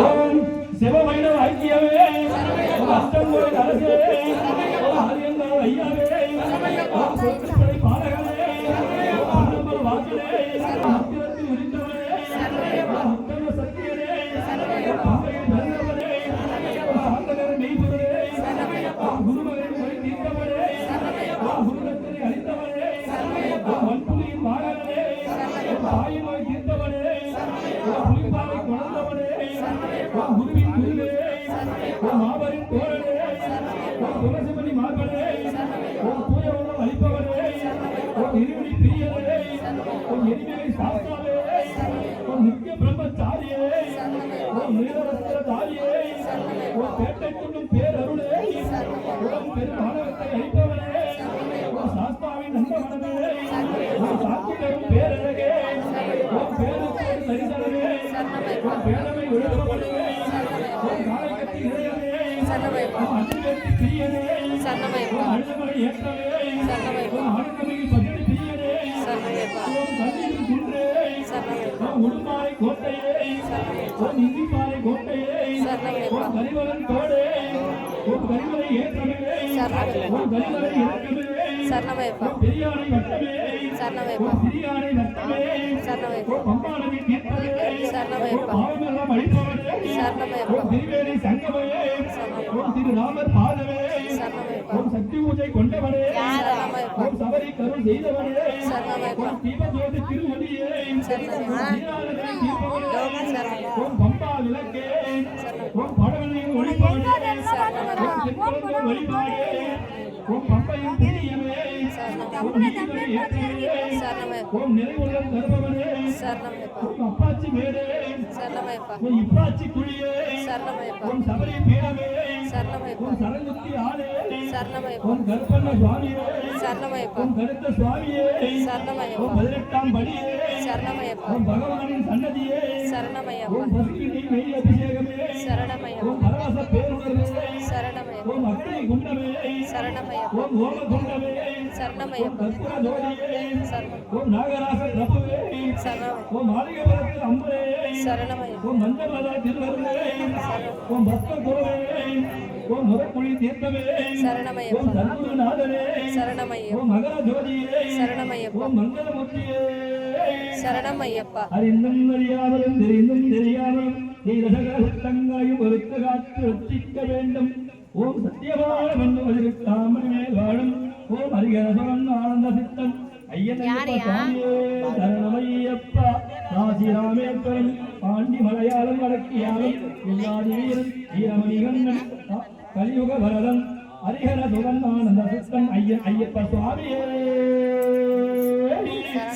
ஓம் சிவவைணவ ஐக்கியமே ஓம் அஷ்டங்கோய் அரசே ஓம் ஆரியங்கால் ஐயாவே ஓம் சொற்களை பாலகனே ஓம் அன்னம்பல வாசனே அத்திரத்தில் இருந்தவனே ஓம் அத்தன சக்தியனே ஓம் பம்பையில் பிறந்தவனே ஓம் சாந்தகர மெய்பொருளே ஓம் குருமகன் மொழி தீர்த்தவனே ஓம் குருரத்தனை அளித்தவனே ஓம் வன்புலியின் மாகனே ஓம் தாய் நோய் தீர்த்தவனே ஓம் புலிப்பாவை கொணர்ந்தவனே ஓம் குருவின் குருவே ஓம் மாபரின் தோழனே ஓம் துளசிமணி மார்பனே ஓம் தூய உணவு அளிப்பவனே ஓம் இருவிழி பிரியனே ஓம் எரிமலை சாஸ்தாவே ஓம் நித்திய பிரம்மச்சாரியே ஓம் நீலரஸ்தர தாரியே ஓம் பேட்டை துண்ணும் பேரருளே ஓம் பெரும் மாணவத்தை அளிப்பவனே ஓம் சாஸ்தாவின் நந்தவனமே ஓம் சாட்சி தரும் பேரழகே ஓம் பேருக்கு தரிசனமே ஓம் பேரவை ஒழுக்கவனே ஓம் காலைக்கட்டி இறையனே ஓம் அன்னிவேற்றி பிரியனே ஓம் அழுதமலை ஏற்றவே ஓம் ஆனந்தமிகு பத்திரி பிரியனே ஓம் கல்லியின் குன்றே ஓம் உடுமாலை கோட்டையே ஓம் இந்திப்பாறை கோட்டையே ஓம் கரிவலன் தோடே ஓம் கரிவலை ஏற்றமே ஓம் கரிவலை இறக்கமே ஓம் பெரியானை வட்டமே ஓம் சிறியானை வட்டமே ஓம் பம்பானவி தீர்த்தமே ஓம் பாவமெல்லாம் அழிப்பவனே ஓம் திருவேணி சங்கமே ஓம் திருராமர் பாதமே ஓம் சக்தி பூஜை கொண்டவனே ஓம் சபரி கருள் செய்தவனே ஓம் தீபஜோதி திருவடியே ஓம் பம்பா விளக்கே ஓம் படவனையும் ஒளிப்பவனே ஓம் திருக்குறள் வழிபாடே ஓம் பம்பையும் புண்ணியமே ஓம் நீதிபதி ஏற்றமே ஓம் நிறைவுள்ளம் தருபவனே ஓம் அப்பாச்சி மேடே ஓம் இப்பாச்சி குழியே ஓம் சபரி பீடமே ஓம் சரங்குத்தி ஆலே ஓம் கருப்பண்ண சுவாமியே ஓம் கருத்த சுவாமியே ஓம் 18ஆம் படியே ஓம் பகவானின் சன்னதியே ஓம் பசுக்கினி மெய் அபிஷேகமே ஓம் பரவச பேருணர்வே ஓம் அக்னி குண்டமே ஓம் ஓம குண்டமே ஓம் கற்பூர ஜோதியே ஓம் நாகராச பிரபுவே ஓம் மாளிகபுரத்தில் அம்பரே ஓம் மஞ்சமலா திருவருளே ஓம் பக்த குருவே ஓம் முரக்குழி தீர்த்தமே ஓம் சர்க்குருநாதனே ஓம் மகர ஜோதியே ஓம் மங்களமூர்த்தியே அறிந்தும் அறியாமலும் தெரிந்தும் தெரியாமலும் நீரசகரத்தங்காயும் ஒருத்த காத்து ரட்சிக்க வேண்டும் ஓம் சத்தியவாழம் என்னும் அதிருக்காமல் மேல் வாழும் ஓம் ஹரிகரசுரன் ஆனந்த சித்தன் ஐயனையப்ப சுவாமியே சரணமையப்பா காசி ராமேஸ்வரன் பாண்டி மலையாளம் வடக்கியாலும் எல்லாதி வீரன் வீரமணிகண்ணன் கலியுக வரதன் ஹரிஹர சுரன் ஆனந்த சித்தன் ஐயப்ப சுவாமியே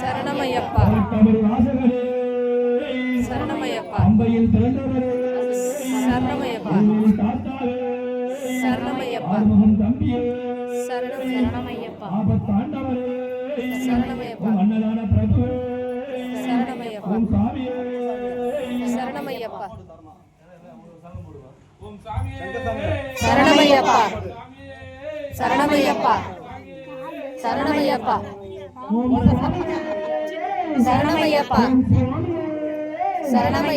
சரணமையப்பா தமிழ் வாசகரே சரணமையப்பா அம்பையில் பிறந்தவரே சரணமையப்பா தாத்தாவே சரணமையப்பா ஆறுமுகம் தம்பியே சரணமையப்பா ஆபத்தாண்டவரே சரணமையப்பா அன்னதான பிரபுவே சரணமையப்பா ஓம் சாமியே சரணமையப்பா ஓம் சாமியே சரணமையப்பா சரணமையப்பா சரணமையப்பா சரணமையப்பா சரணமையப்பா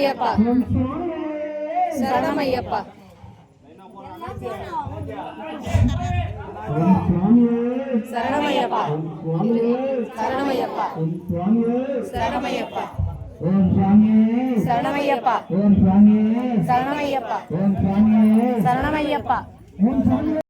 சரணமையப்பா சரணமையப்பா சரணமையப்பா சரணமையப்பா ஓம் சுவாமியே சரணமையப்பா ஓம் சுவாமியே சரணமையப்பா ஓம் சுவாமியே சரணமையப்பா ஓம் சுவாமியே